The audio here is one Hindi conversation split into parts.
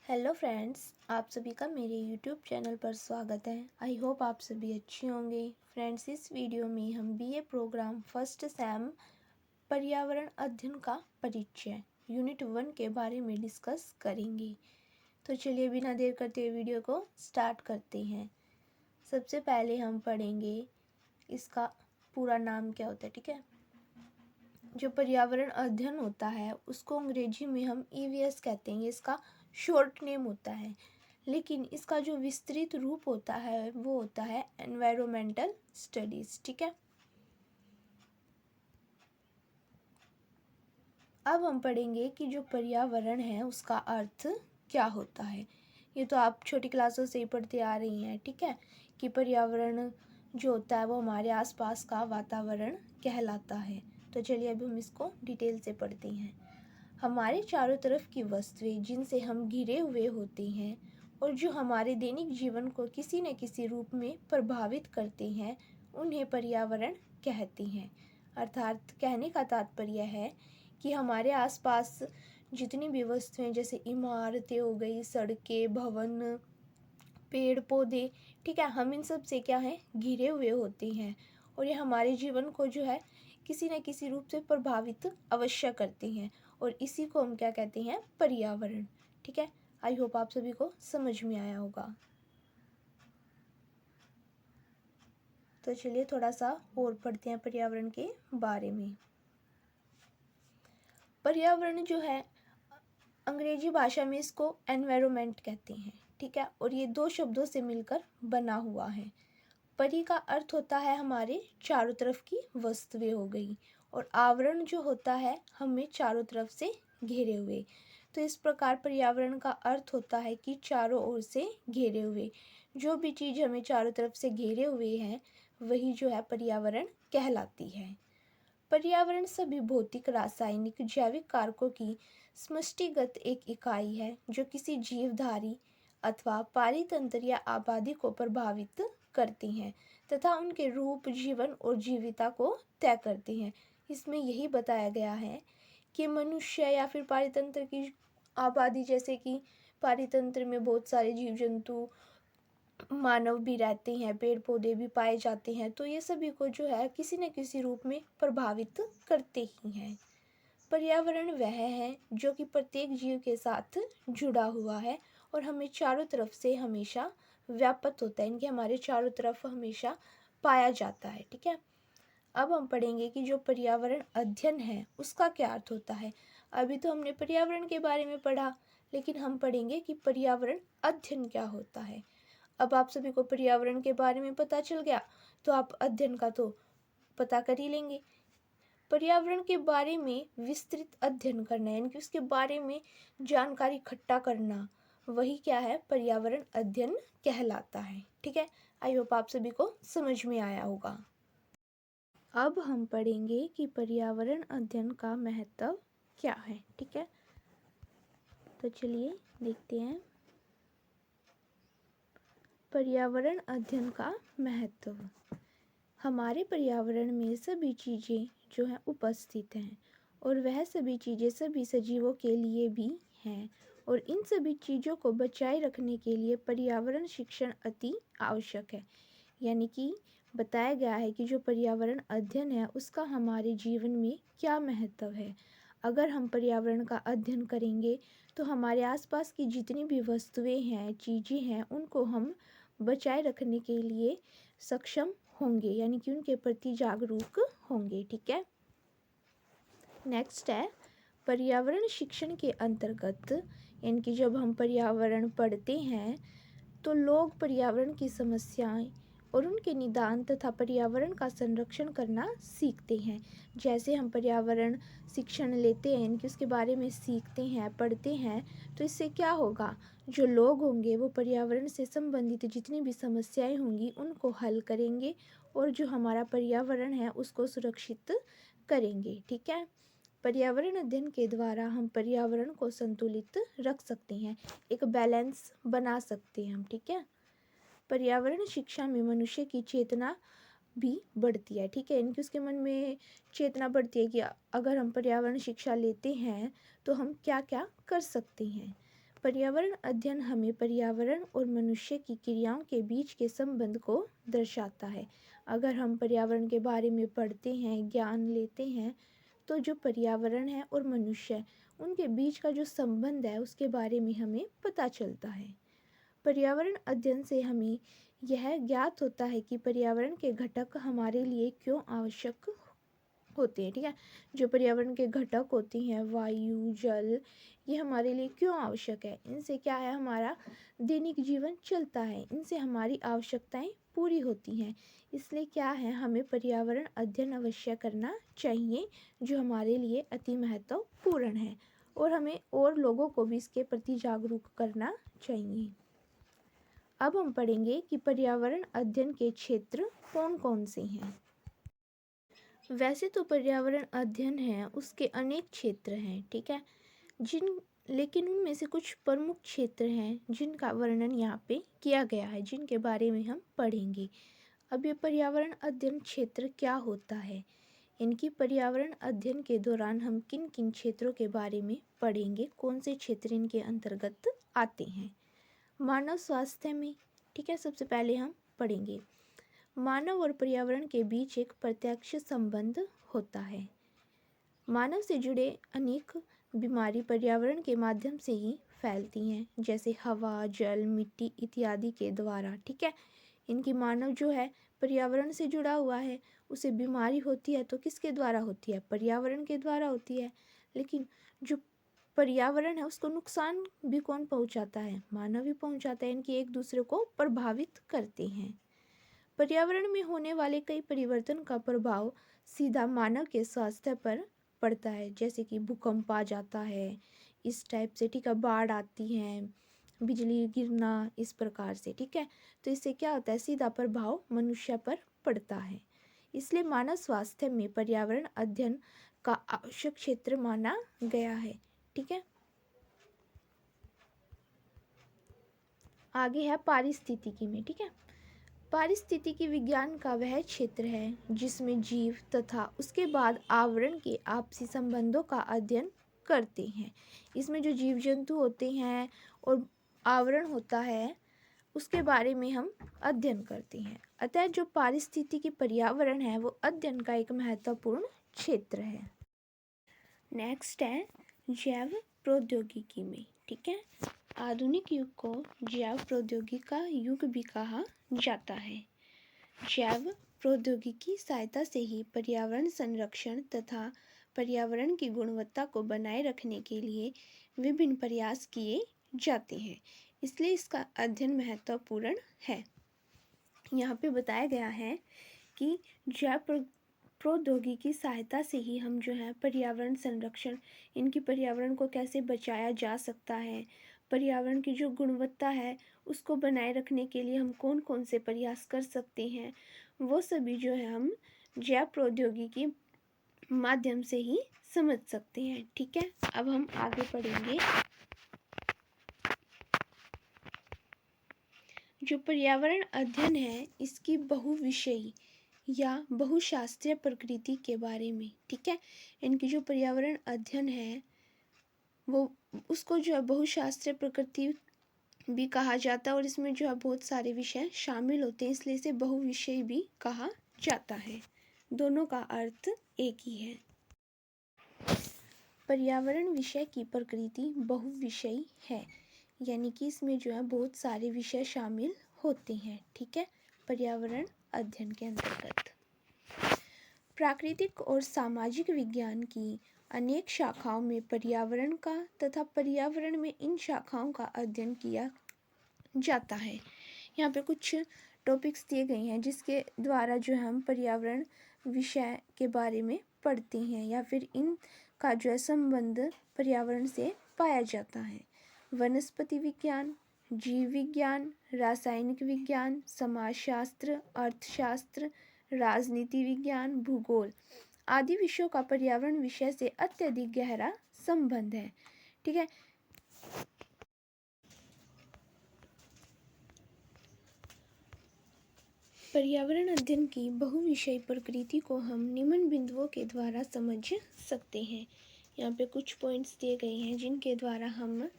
हेलो फ्रेंड्स, आप सभी का मेरे यूट्यूब चैनल पर स्वागत है। आई होप आप सभी अच्छे होंगे। फ्रेंड्स, इस वीडियो में हम बीए प्रोग्राम फर्स्ट सेम पर्यावरण अध्ययन का परिचय यूनिट 1 के बारे में डिस्कस करेंगे। तो चलिए बिना देर करते हुए वीडियो को स्टार्ट करते हैं। सबसे पहले हम पढ़ेंगे इसका पूरा नाम क्या होता है। ठीक है, जो पर्यावरण अध्ययन होता है उसको अंग्रेजी में हम ईवीएस कहते हैं। इसका शॉर्ट नेम होता है, लेकिन इसका जो विस्तृत रूप होता है वो होता है एनवायरमेंटल स्टडीज। ठीक है, अब हम पढ़ेंगे कि जो पर्यावरण है उसका अर्थ क्या होता है। ये तो आप छोटी क्लासों से ही पढ़ते आ रही हैं। ठीक है, कि पर्यावरण जो होता है वो हमारे आसपास का वातावरण कहलाता है। तो चलिए अब हम इसको डिटेल से पढ़ते हैं। हमारे चारों तरफ की वस्तुएं जिनसे हम घिरे हुए होते हैं और जो हमारे दैनिक जीवन को किसी न किसी रूप में प्रभावित करते हैं, उन्हें पर्यावरण कहते हैं। अर्थात कहने का तात्पर्य है कि हमारे आसपास जितनी भी वस्तुएं, जैसे इमारतें हो गई, सड़कें, भवन, पेड़ पौधे, ठीक है, हम इन सब से क्या है, घिरे हुए होते हैं और ये हमारे जीवन को जो है किसी न किसी रूप से प्रभावित अवश्य करते हैं और इसी को हम क्या कहते हैं, पर्यावरण। ठीक है, आई होप आप सभी को समझ में आया होगा। तो चलिए थोड़ा सा और पढ़ते हैं पर्यावरण के बारे में। पर्यावरण जो है अंग्रेजी भाषा में इसको एनवायरनमेंट कहते हैं। ठीक है, और ये दो शब्दों से मिलकर बना हुआ है। परि का अर्थ होता है हमारे चारों तरफ की वस्तुएं हो गई, और आवरण जो होता है हमें चारों तरफ से घेरे हुए। तो इस प्रकार पर्यावरण का अर्थ होता है कि चारों ओर से घेरे हुए। जो भी चीज़ हमें चारों तरफ से घेरे हुए हैं वही जो है पर्यावरण कहलाती है। पर्यावरण सभी भौतिक, रासायनिक, जैविक कारकों की समष्टिगत एक इकाई है जो किसी जीवधारी अथवा पारितंत्र या आबादी को प्रभावित करते हैं तथा उनके रूप, जीवन और जीविता को तय करते हैं। इसमें यही बताया गया है कि मनुष्य या फिर पारितंत्र की आबादी, जैसे कि पारितंत्र में बहुत सारे जीव जंतु, मानव भी रहते हैं, पेड़ पौधे भी पाए जाते हैं, तो ये सभी को जो है किसी न किसी रूप में प्रभावित करते ही हैं। पर्यावरण वह है जो कि प्रत्येक जीव के साथ जुड़ा हुआ है और हमें चारों तरफ से हमेशा व्याप्त होता है, इनके हमारे चारों तरफ हमेशा पाया जाता है। ठीक है, अब हम पढ़ेंगे कि जो पर्यावरण अध्ययन है उसका क्या अर्थ होता है। अभी तो हमने पर्यावरण के बारे में पढ़ा, लेकिन हम पढ़ेंगे कि पर्यावरण अध्ययन क्या होता है। अब आप सभी को पर्यावरण के बारे में पता चल गया, तो आप अध्ययन का तो पता कर ही लेंगे। पर्यावरण के बारे में विस्तृत अध्ययन करना, यानी कि उसके बारे में जानकारी इकट्ठा करना, वही क्या है, पर्यावरण अध्ययन कहलाता है। ठीक है, आई होप आप सभी को समझ में आया होगा। अब हम पढ़ेंगे कि पर्यावरण अध्ययन का महत्व क्या है। ठीक है, तो चलिए देखते हैं पर्यावरण अध्ययन का महत्व। हमारे पर्यावरण में सभी चीज़ें जो हैं उपस्थित हैं और वह सभी चीज़ें सभी सजीवों के लिए भी हैं, और इन सभी चीज़ों को बचाए रखने के लिए पर्यावरण शिक्षण अति आवश्यक है। यानी कि बताया गया है कि जो पर्यावरण अध्ययन है उसका हमारे जीवन में क्या महत्व है। अगर हम पर्यावरण का अध्ययन करेंगे तो हमारे आसपास की जितनी भी वस्तुएं हैं, चीज़ें हैं, उनको हम बचाए रखने के लिए सक्षम होंगे, यानी कि उनके प्रति जागरूक होंगे। ठीक है, नेक्स्ट है पर्यावरण शिक्षण के अंतर्गत, यानी कि जब हम पर्यावरण पढ़ते हैं तो लोग पर्यावरण की समस्याएं और उनके निदान तथा पर्यावरण का संरक्षण करना सीखते हैं। जैसे हम पर्यावरण शिक्षण लेते हैं, इनके उसके बारे में सीखते हैं, पढ़ते हैं, तो इससे क्या होगा, जो लोग होंगे वो पर्यावरण से संबंधित जितनी भी समस्याएं होंगी उनको हल करेंगे और जो हमारा पर्यावरण है उसको सुरक्षित करेंगे। ठीक है, पर्यावरण अध्ययन के द्वारा हम पर्यावरण को संतुलित रख सकते हैं, एक बैलेंस बना सकते हैं हम। ठीक है, पर्यावरण शिक्षा में मनुष्य की चेतना भी बढ़ती है। ठीक है, इनकी उसके मन में चेतना बढ़ती है कि अगर हम पर्यावरण शिक्षा लेते हैं तो हम क्या क्या कर सकते हैं। पर्यावरण अध्ययन हमें पर्यावरण और मनुष्य की क्रियाओं के बीच के संबंध को दर्शाता है। अगर हम पर्यावरण के बारे में पढ़ते हैं, ज्ञान लेते हैं, तो जो पर्यावरण है और मनुष्य, उनके बीच का जो संबंध है उसके बारे में हमें पता चलता है। पर्यावरण अध्ययन से हमें यह ज्ञात होता है कि पर्यावरण के घटक हमारे लिए क्यों आवश्यक होते हैं। ठीक है, जो पर्यावरण के घटक होती हैं, वायु, जल, ये हमारे लिए क्यों आवश्यक है। इनसे क्या है, हमारा दैनिक जीवन चलता है, इनसे हमारी आवश्यकताएं पूरी होती हैं। इसलिए क्या है, हमें पर्यावरण अध्ययन अवश्य करना चाहिए, जो हमारे लिए अति महत्वपूर्ण है, और हमें और लोगों को भी इसके प्रति जागरूक करना चाहिए। अब हम पढ़ेंगे कि पर्यावरण अध्ययन के क्षेत्र कौन कौन से हैं। वैसे तो पर्यावरण अध्ययन है उसके अनेक क्षेत्र हैं, ठीक है, लेकिन उनमें से कुछ प्रमुख क्षेत्र हैं जिनका वर्णन यहाँ पे किया गया है, जिनके बारे में हम पढ़ेंगे। अब ये पर्यावरण अध्ययन क्षेत्र क्या होता है, इनकी पर्यावरण अध्ययन के दौरान हम किन किन क्षेत्रों के बारे में पढ़ेंगे, कौन से क्षेत्र इनके अंतर्गत आते हैं। मानव स्वास्थ्य में, ठीक है, सबसे पहले हम पढ़ेंगे मानव और पर्यावरण के बीच एक प्रत्यक्ष संबंध होता है। मानव से जुड़े अनेक बीमारी पर्यावरण के माध्यम से ही फैलती हैं, जैसे हवा, जल, मिट्टी इत्यादि के द्वारा। ठीक है, इनकी मानव जो है पर्यावरण से जुड़ा हुआ है, उसे बीमारी होती है तो किसके द्वारा होती है, पर्यावरण के द्वारा होती है। लेकिन जो पर्यावरण है उसको नुकसान भी कौन पहुंचाता है, मानव ही पहुंचाता है। इनकी एक दूसरे को प्रभावित करते हैं। पर्यावरण में होने वाले कई परिवर्तन का प्रभाव सीधा मानव के स्वास्थ्य पर पड़ता है, जैसे कि भूकंप आ जाता है, इस टाइप से, ठीक है, बाढ़ आती है, बिजली गिरना, इस प्रकार से। ठीक है, तो इससे क्या होता है, सीधा प्रभाव मनुष्य पर पड़ता है। इसलिए मानव स्वास्थ्य में पर्यावरण अध्ययन का आवश्यक क्षेत्र माना गया है। ठीक है, आगे है पारिस्थितिकी में। ठीक है, पारिस्थितिकी विज्ञान का वह क्षेत्र है जिसमें जीव तथा उसके बाद आवरण के आपसी संबंधों का अध्ययन करते हैं। इसमें जो जीव जंतु होते हैं और आवरण होता है उसके बारे में हम अध्ययन करते हैं। अतः जो पारिस्थितिकी पर्यावरण है वो अध्ययन का एक महत्वपूर्ण क्षेत्र है। नेक्स्ट है जैव प्रौद्योगिकी में। ठीक है, आधुनिक युग को जैव प्रौद्योगिकी का युग भी कहा जाता है। जैव प्रौद्योगिकी सहायता से ही पर्यावरण संरक्षण तथा पर्यावरण की गुणवत्ता को बनाए रखने के लिए विभिन्न प्रयास किए जाते हैं, इसलिए इसका अध्ययन महत्वपूर्ण है। यहाँ पे बताया गया है कि जैव प्रौद्योगिकी सहायता से ही हम जो है पर्यावरण संरक्षण, इनकी पर्यावरण को कैसे बचाया जा सकता है, पर्यावरण की जो गुणवत्ता है उसको बनाए रखने के लिए हम कौन कौन से प्रयास कर सकते हैं, वो सभी जो है हम जैव प्रौद्योगिकी माध्यम से ही समझ सकते हैं। ठीक है, अब हम आगे पढ़ेंगे। जो पर्यावरण अध्ययन है इसकी बहुविषयी या बहुशास्त्रीय प्रकृति के बारे में। ठीक है, इनकी जो पर्यावरण अध्ययन है वो उसको जो है बहुशास्त्रीय प्रकृति भी कहा जाता है, और इसमें जो है बहुत सारे विषय शामिल होते हैं, इसलिए इसे बहुविषयी भी कहा जाता है। दोनों का अर्थ एक ही है। पर्यावरण विषय की प्रकृति बहुविषयी है, यानी कि इसमें जो है बहुत सारे विषय शामिल होते हैं। ठीक है, पर्यावरण अध्ययन के अंतर्गत प्राकृतिक और सामाजिक विज्ञान की अनेक शाखाओं में पर्यावरण का तथा पर्यावरण में इन शाखाओं का अध्ययन किया जाता है। यहाँ पे कुछ टॉपिक्स दिए गए हैं जिसके द्वारा जो हम पर्यावरण विषय के बारे में पढ़ते हैं, या फिर इनका जो है संबंध पर्यावरण से पाया जाता है। वनस्पति विज्ञान, जीव विज्ञान, रासायनिक विज्ञान, समाजशास्त्र, अर्थशास्त्र, राजनीति विज्ञान, भूगोल आदि विषयों का पर्यावरण विषय से अत्यधिक गहरा संबंध है। ठीक है, पर्यावरण अध्ययन की बहुविषयी प्रकृति को हम निम्न बिंदुओं के द्वारा समझ सकते हैं। यहाँ पे कुछ पॉइंट्स दिए गए हैं जिनके द्वारा हम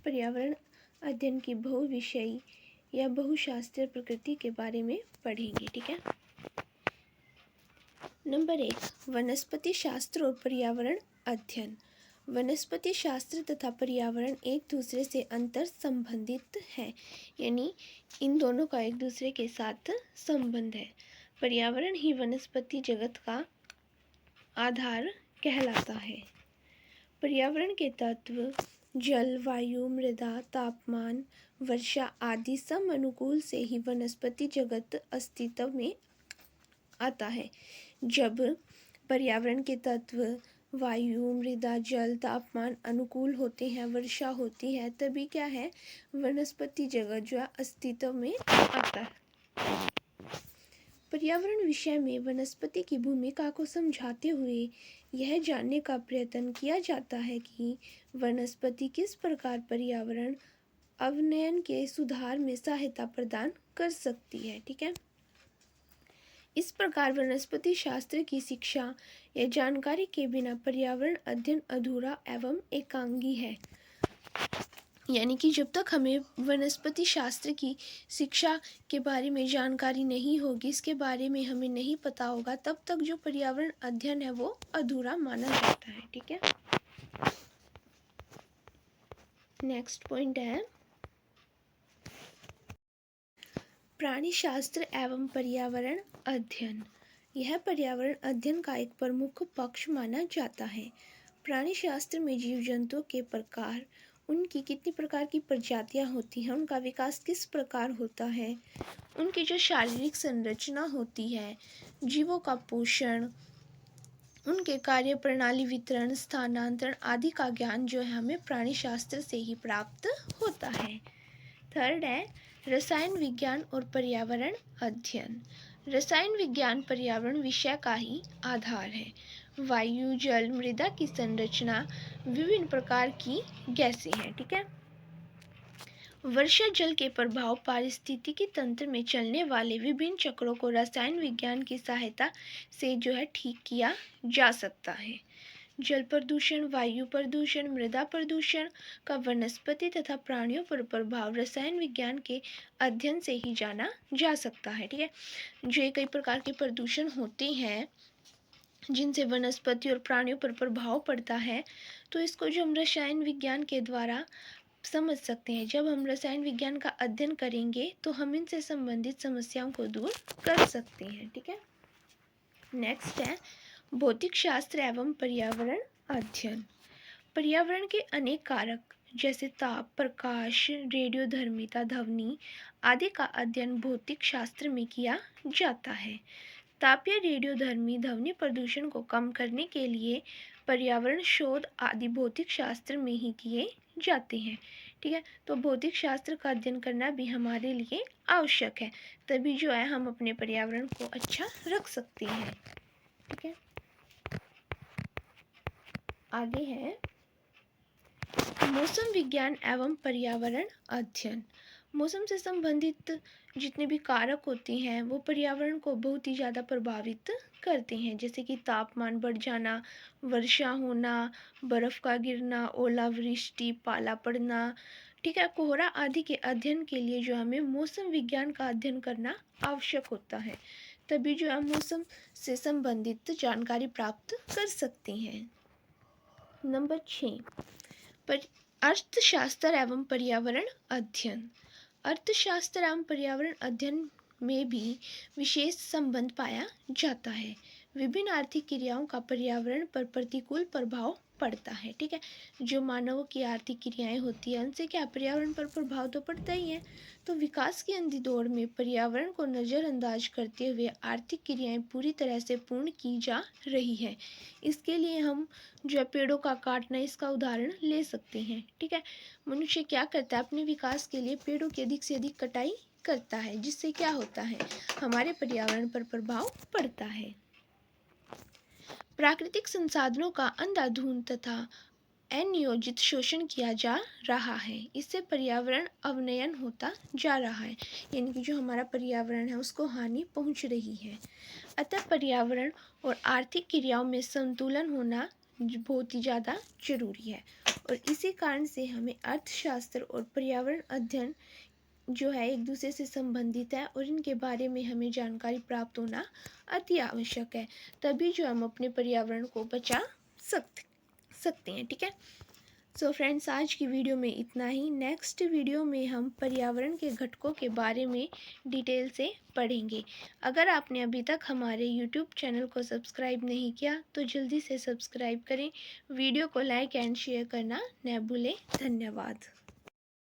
पर्यावरण अध्ययन की बहुविषयी या बहुशास्त्रीय प्रकृति के बारे में पढ़ेंगे। ठीक है। नंबर 1, वनस्पति शास्त्र और पर्यावरण अध्ययन। वनस्पति शास्त्र तथा पर्यावरण एक दूसरे से अंतर संबंधित है, यानी इन दोनों का एक दूसरे के साथ संबंध है। पर्यावरण ही वनस्पति जगत का आधार कहलाता है। पर्यावरण के तत्व जल, वायु, मृदा, तापमान, वर्षा आदि सब अनुकूल से ही वनस्पति जगत अस्तित्व में आता है। जब पर्यावरण के तत्व वायु, मृदा, जल, तापमान अनुकूल होते हैं, वर्षा होती है, तभी क्या है, वनस्पति जगत जो है अस्तित्व में आता है। पर्यावरण विषय में वनस्पति की भूमिका को समझाते हुए यह जानने का प्रयत्न किया जाता है कि वनस्पति किस प्रकार पर्यावरण अवनयन के सुधार में सहायता प्रदान कर सकती है। ठीक है। इस प्रकार वनस्पति शास्त्र की शिक्षा या जानकारी के बिना पर्यावरण अध्ययन अधूरा एवं एकांगी है। यानी कि जब तक हमें वनस्पति शास्त्र की शिक्षा के बारे में जानकारी नहीं होगी, इसके बारे में हमें नहीं पता होगा, तब तक जो पर्यावरण अध्ययन है वो अधूरा माना जाता है। ठीक है। नेक्स्ट पॉइंट है प्राणी शास्त्र एवं पर्यावरण अध्ययन। यह पर्यावरण अध्ययन का एक प्रमुख पक्ष माना जाता है। प्राणी शास्त्र में जीव जंतुओं के प्रकार, उनकी कितनी प्रकार की प्रजातियां होती हैं, उनका विकास किस प्रकार होता है, उनकी जो शारीरिक संरचना होती है, जीवों का पोषण, उनके कार्य प्रणाली, वितरण, स्थानांतरण आदि का ज्ञान जो है हमें प्राणी शास्त्र से ही प्राप्त होता है। थर्ड है रसायन विज्ञान और पर्यावरण अध्ययन। रसायन विज्ञान पर्यावरण विषय का ही आधार है। वायु, जल, मृदा की संरचना, विभिन्न प्रकार की गैसें हैं। ठीक है। वर्षा जल के प्रभाव, पारिस्थितिकी तंत्र में चलने वाले विभिन्न चक्रों को रसायन विज्ञान की सहायता से जो है ठीक किया जा सकता है। जल प्रदूषण, वायु प्रदूषण, मृदा प्रदूषण का वनस्पति तथा प्राणियों पर प्रभाव रसायन विज्ञान के अध्ययन से ही जाना जा सकता है। ठीक है। जो कई प्रकार के प्रदूषण होते हैं जिनसे वनस्पति और प्राणियों पर प्रभाव पड़ता है, तो इसको जो हम रसायन विज्ञान के द्वारा समझ सकते हैं। जब हम रसायन विज्ञान का अध्ययन करेंगे तो हम इनसे संबंधित समस्याओं को दूर कर सकते हैं। ठीक है। नेक्स्ट है भौतिक शास्त्र एवं पर्यावरण अध्ययन। पर्यावरण के अनेक कारक जैसे ताप, प्रकाश, रेडियोधर्मिता, ध्वनि आदि का अध्ययन भौतिक शास्त्र में किया जाता है। तापीय, रेडियोधर्मी, ध्वनि प्रदूषण को कम करने के लिए पर्यावरण शोध आदि भौतिक शास्त्र में ही किए जाते हैं। ठीक है। तो भौतिक शास्त्र का अध्ययन करना भी हमारे लिए आवश्यक है, तभी जो है हम अपने पर्यावरण को अच्छा रख सकते हैं। ठीक है। आगे है मौसम विज्ञान एवं पर्यावरण अध्ययन। मौसम से संबंधित जितने भी कारक होते हैं वो पर्यावरण को बहुत ही ज़्यादा प्रभावित करते हैं, जैसे कि तापमान बढ़ जाना, वर्षा होना, बर्फ का गिरना, ओलावृष्टि, पाला पड़ना, ठीक है, कोहरा आदि के अध्ययन के लिए जो हमें मौसम विज्ञान का अध्ययन करना आवश्यक होता है, तभी जो हम मौसम से संबंधित जानकारी प्राप्त कर सकते हैं। नंबर 6 अर्थशास्त्र एवं पर्यावरण अध्ययन। अर्थशास्त्र एवं पर्यावरण अध्ययन में भी विशेष संबंध पाया जाता है। विभिन्न आर्थिक क्रियाओं का पर्यावरण पर प्रतिकूल प्रभाव पड़ता है। ठीक है। जो मानवों की आर्थिक क्रियाएं होती हैं उनसे क्या पर्यावरण पर प्रभाव तो पड़ता ही है। तो विकास की अंधी दौड़ में पर्यावरण को नज़रअंदाज करते हुए आर्थिक क्रियाएं पूरी तरह से पूर्ण की जा रही है। इसके लिए हम जो है पेड़ों का काटना, इसका उदाहरण ले सकते हैं। ठीक है। मनुष्य क्या करता है, अपने विकास के लिए पेड़ों की अधिक से अधिक कटाई करता है, जिससे क्या होता है, हमारे पर्यावरण पर प्रभाव पड़ता है। प्राकृतिक संसाधनों का अंधाधुंध तथा अनियोजित शोषण किया जा रहा है। इससे पर्यावरण अवनयन होता जा रहा है, यानी कि जो हमारा पर्यावरण है उसको हानि पहुंच रही है। अतः पर्यावरण और आर्थिक क्रियाओं में संतुलन होना बहुत ही ज़्यादा जरूरी है। और इसी कारण से हमें अर्थशास्त्र और पर्यावरण अध्ययन जो है एक दूसरे से संबंधित है और इनके बारे में हमें जानकारी प्राप्त होना अति आवश्यक है। तभी जो हम अपने पर्यावरण को बचा सकते हैं। ठीक है। सो फ्रेंड्स, आज की वीडियो में इतना ही। नेक्स्ट वीडियो में हम पर्यावरण के घटकों के बारे में डिटेल से पढ़ेंगे। अगर आपने अभी तक हमारे यूट्यूब चैनल को सब्सक्राइब नहीं किया तो जल्दी से सब्सक्राइब करें। वीडियो को लाइक एंड शेयर करना न भूलें। धन्यवाद।